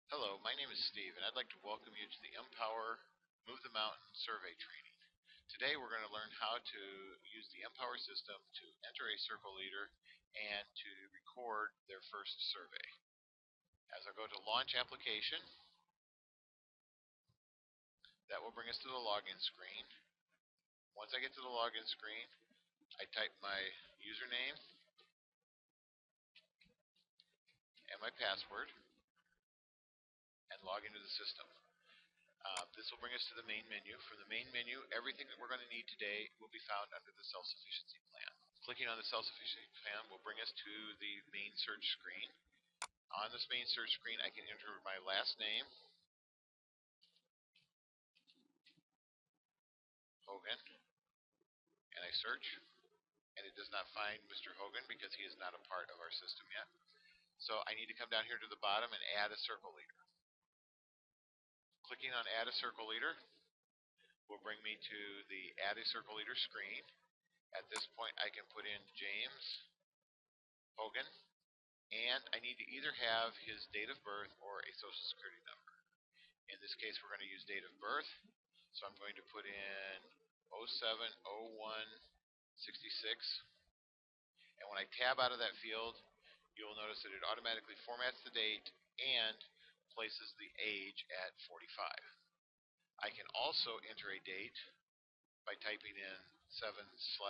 Hello, my name is Steve, and I'd like to welcome you to the Empower Move the Mountain Survey Training. Today we're going to learn how to use the Empower system to enter a circle leader and to record their first survey. As I go to Launch Application, that will bring us to the login screen. Once I get to the login screen, I type my username and my password and log into the system. This will bring us to the main menu. From the main menu, everything that we're going to need today will be found under the self-sufficiency plan. Clicking on the self-sufficiency plan will bring us to the main search screen. On this main search screen, I can enter my last name, Hogan, and I search, and it does not find Mr. Hogan because he is not a part of our system yet. So I need to come down here to the bottom and add a circle leader. Clicking on Add a Circle Leader will bring me to the Add a Circle Leader screen. At this point, I can put in James Hogan, and I need to either have his date of birth or a social security number. In this case, we're going to use date of birth, so I'm going to put in 07/01/66, and when I tab out of that field, you will notice that it automatically formats the date and places the age at 45. I can also enter a date by typing in 7/1/66.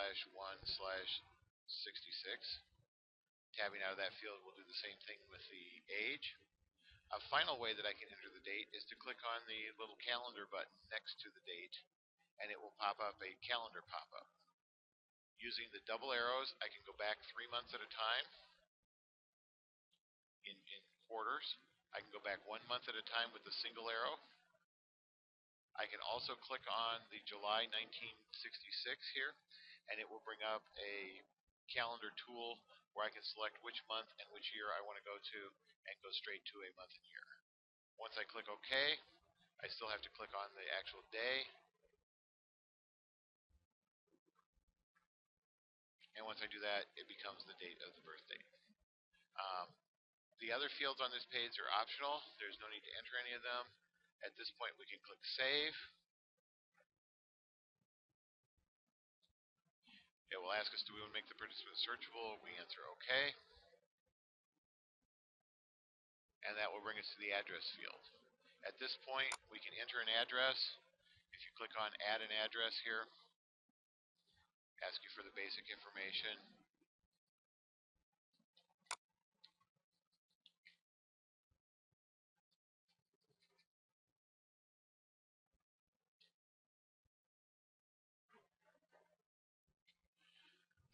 Tabbing out of that field will do the same thing with the age. A final way that I can enter the date is to click on the little calendar button next to the date, and it will pop up a calendar pop-up. Using the double arrows, I can go back 3 months at a time in quarters. I can go back 1 month at a time with the single arrow. I can also click on the July 1966 here, and it will bring up a calendar tool where I can select which month and which year I want to go to and go straight to a month and year. Once I click OK, I still have to click on the actual day, and once I do that, it becomes the date of the birth date. The other fields on this page are optional. There's no need to enter any of them. At this point, we can click Save. It will ask us, do we want to make the participant searchable? We answer OK. And that will bring us to the address field. At this point, we can enter an address. If you click on Add an Address here, ask you for the basic information.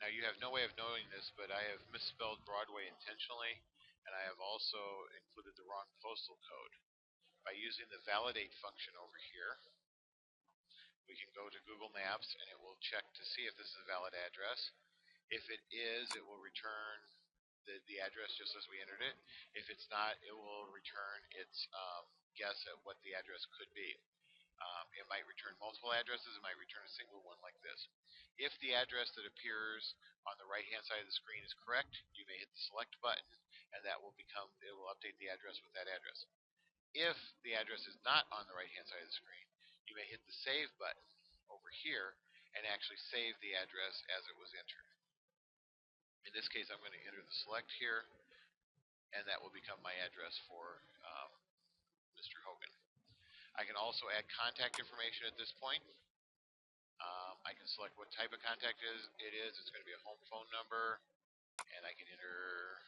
Now, you have no way of knowing this, but I have misspelled Broadway intentionally, and I have also included the wrong postal code. By using the validate function over here, we can go to Google Maps, and it will check to see if this is a valid address. If it is, it will return the address just as we entered it. If it's not, it will return its guess at what the address could be. It might return multiple addresses. It might return a single one like this. If the address that appears on the right-hand side of the screen is correct, you may hit the select button, and it will update the address with that address. If the address is not on the right-hand side of the screen, you may hit the save button over here and actually save the address as it was entered. In this case, I'm going to enter the select here, and that will become my address for Mr. Hogan. I can also add contact information at this point. I can select what type of contact it is. It's going to be a home phone number, and I can enter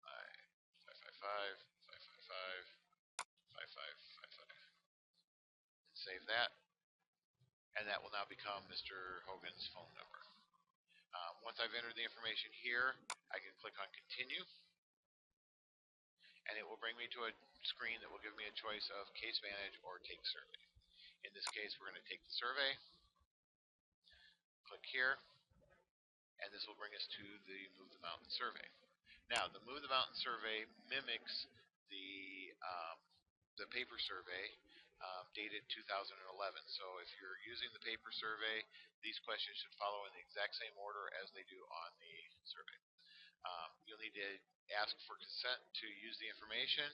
my 555 555 5555 and save that, and that will now become Mr. Hogan's phone number. Once I've entered the information here, I can click on Continue, and it will bring me to a screen that will give me a choice of Case Manage or Take Survey. In this case, we're going to take the survey. Click here, and this will bring us to the Move the Mountain survey. Now, the Move the Mountain survey mimics the paper survey dated 2011. So if you're using the paper survey, these questions should follow in the exact same order as they do on the survey. You'll need to ask for consent to use the information.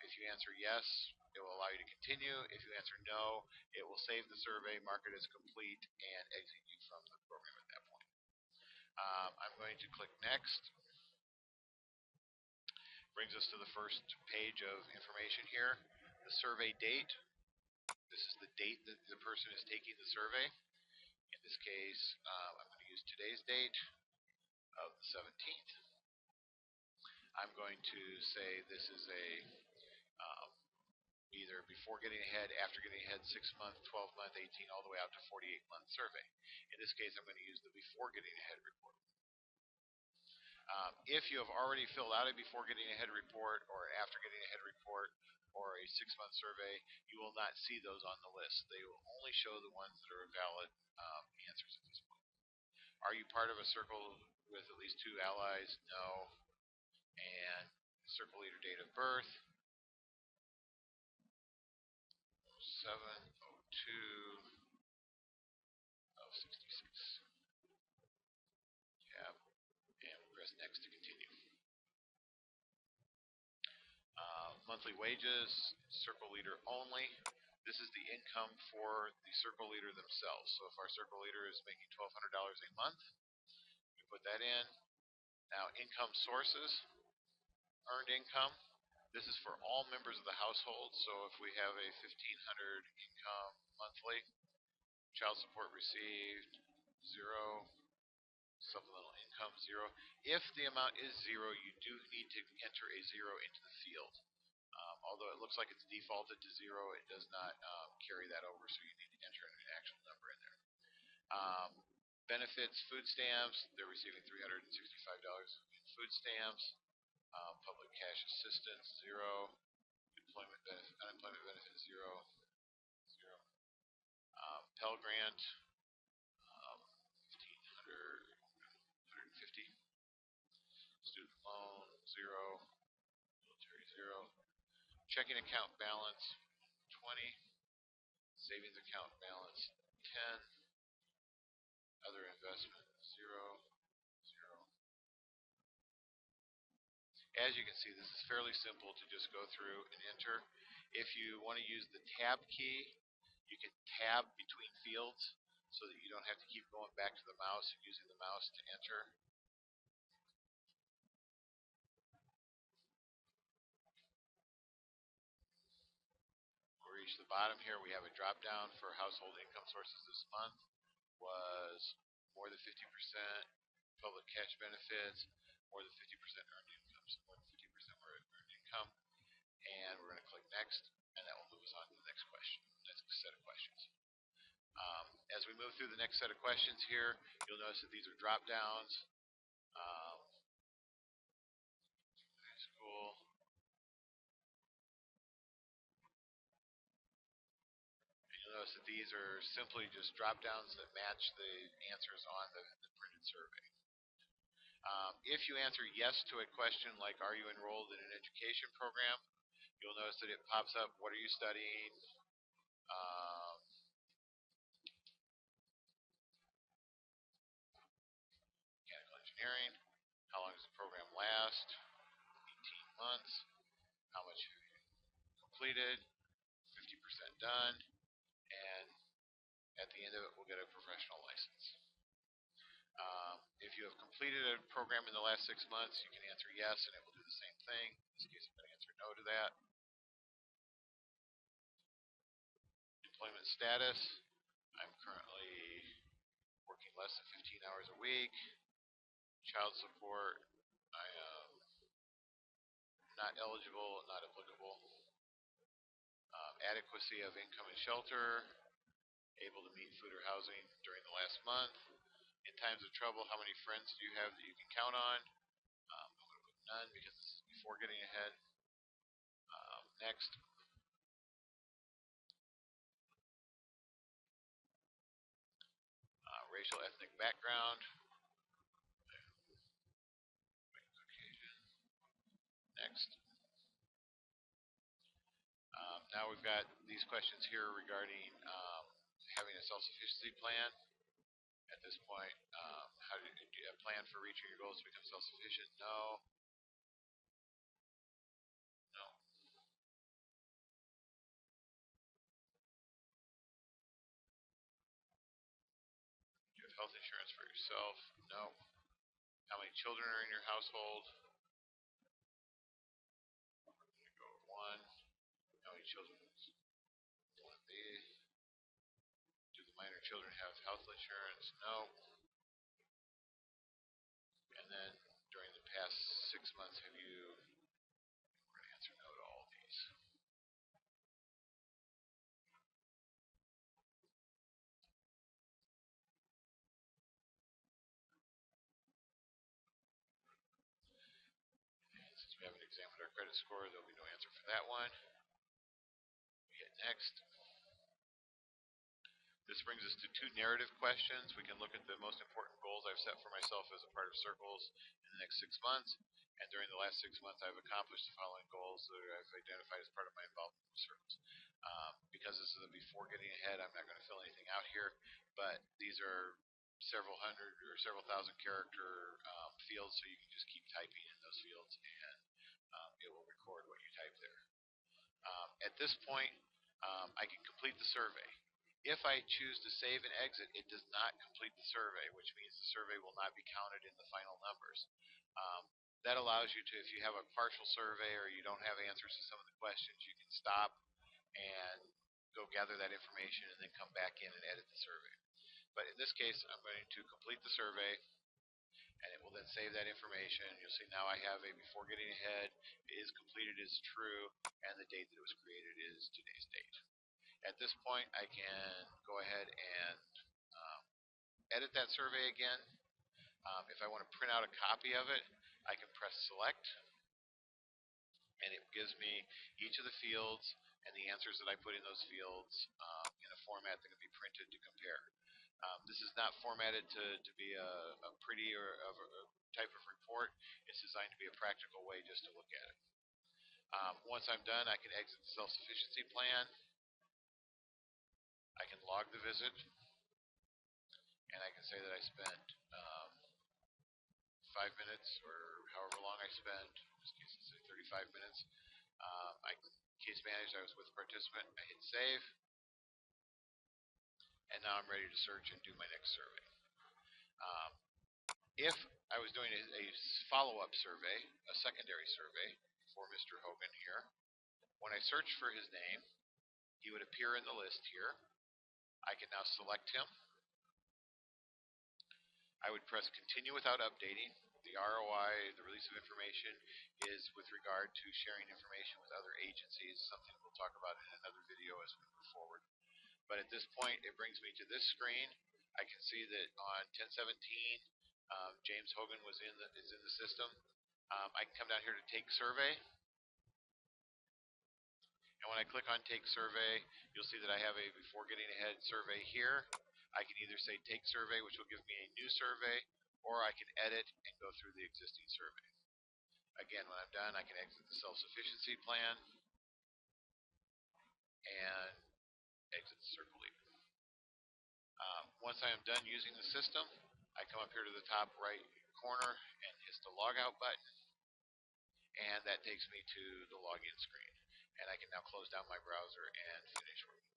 If you answer yes, it will allow you to continue. If you answer no, it will save the survey, mark it as complete, and exit you from the program at that point. I'm going to click next. Brings us to the first page of information here. The survey date. This is the date that the person is taking the survey. In this case, I'm going to use today's date of the 17th. I'm going to say this is a either before getting ahead, after getting ahead, 6-month, 12-month, 18, all the way out to 48-month survey. In this case, I'm going to use the before getting ahead report. If you have already filled out a before getting ahead report or after getting ahead report or a 6-month survey, you will not see those on the list. They will only show the ones that are valid answers at this point. Are you part of a circle with at least 2 allies? No. And circle leader date of birth, 7/02/66. Tab, and we'll press next to continue. Monthly wages, circle leader only. This is the income for the circle leader themselves. So if our circle leader is making $1,200 a month, we put that in. Now income sources, earned income. This is for all members of the household. So if we have a $1,500 income monthly, child support received 0, supplemental income 0. If the amount is 0, you do need to enter a 0 into the field. Although it looks like it's defaulted to 0, it does not carry that over, so you need to enter an actual number in there. Benefits, food stamps, they're receiving $365 in food stamps. Public cash assistance, 0. Employment benefit, unemployment benefit, 0. Pell Grant, 1,500, 150. Student loan, 0. Military, 0. Checking account balance, 20. Savings account balance, 10. Other investment, 0. As you can see, this is fairly simple to just go through and enter. If you want to use the tab key, you can tab between fields so that you don't have to keep going back to the mouse and using the mouse to enter. We reach the bottom here. We have a drop down for household income sources this month was more than 50%, public cash benefits, more than 50% earned income. So more than 50% were earned income. And we're going to click next, and that will move us on to the next question, next set of questions. As we move through the next set of questions here, you'll notice that these are drop downs. School. And you'll notice that these are simply just drop downs that match the answers on the printed survey. If you answer yes to a question like, are you enrolled in an education program, you'll notice that it pops up, what are you studying? Mechanical engineering. How long does the program last? 18 months. How much have you completed? 50% done. And at the end of it, we'll get a professional license. If you have completed a program in the last 6 months, you can answer yes, and it will do the same thing. In this case, I'm going to answer no to that. Employment status. I'm currently working less than 15 hours a week. Child support. I am not eligible, not applicable. Adequacy of income and shelter. Able to meet food or housing during the last month. In times of trouble, how many friends do you have that you can count on? I'm going to put none because this is before getting ahead. Next. Racial ethnic background. Next. Now we've got these questions here regarding having a self-sufficiency plan. At this point, how do you have a plan for reaching your goals to become self-sufficient? No. No. health insurance for yourself? No. How many children are in your household? Go with 1. How many children? 1B. Do the minor children have health insurance? No. And then during the past 6 months, have you? We're going to answer no to all of these. And since we haven't examined our credit score, there'll be no answer for that one. We hit next. This brings us to 2 narrative questions. We can look at the most important goals I've set for myself as a part of Circles in the next 6 months. And during the last 6 months, I've accomplished the following goals that I've identified as part of my involvement with Circles. Because this is a before getting ahead, I'm not going to fill anything out here. But these are several hundred or several thousand character fields, so you can just keep typing in those fields, and it will record what you type there. At this point, I can complete the survey. If I choose to save and exit, it does not complete the survey, which means the survey will not be counted in the final numbers. That allows you to, if you have a partial survey or you don't have answers to some of the questions, you can stop and go gather that information and then come back in and edit the survey. But in this case, I'm going to complete the survey, and it will then save that information. You'll see now I have a before getting ahead, it is completed, is true, and the date that it was created is today's date. At this point, I can go ahead and edit that survey again. If I want to print out a copy of it, I can press select, and it gives me each of the fields and the answers that I put in those fields in a format that can be printed to compare. This is not formatted to be a pretty or a type of report. It's designed to be a practical way just to look at it. Once I'm done, I can exit the self-sufficiency plan. I can log the visit, and I can say that I spent 5 minutes or however long I spent. In this case, let's say 35 minutes. I case managed. I was with a participant. I hit save, and now I'm ready to search and do my next survey. If I was doing a follow-up survey, a secondary survey for Mr. Hogan here, when I searched for his name, he would appear in the list here. I can now select him. I would press continue without updating. The ROI, the release of information, is with regard to sharing information with other agencies, something we'll talk about in another video as we move forward. But at this point, it brings me to this screen. I can see that on 10/17, James Hogan is in the system. I can come down here to take survey. And when I click on Take Survey, you'll see that I have a Before Getting Ahead survey here. I can either say Take Survey, which will give me a new survey, or I can edit and go through the existing survey. Again, when I'm done, I can exit the self-sufficiency plan and exit the circle leader. Once I am done using the system, I come up here to the top right corner and hit the logout button, and that takes me to the login screen. And I can now close down my browser and finish working.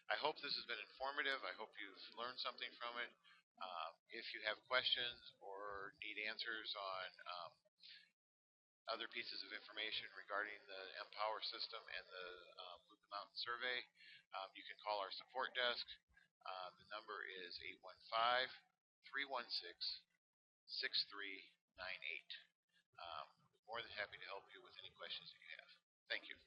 I hope this has been informative. I hope you've learned something from it. If you have questions or need answers on other pieces of information regarding the Empower system and the Blue Mountain survey, you can call our support desk. The number is 815-316-6398. More than happy to help you with any questions that you have. Thank you.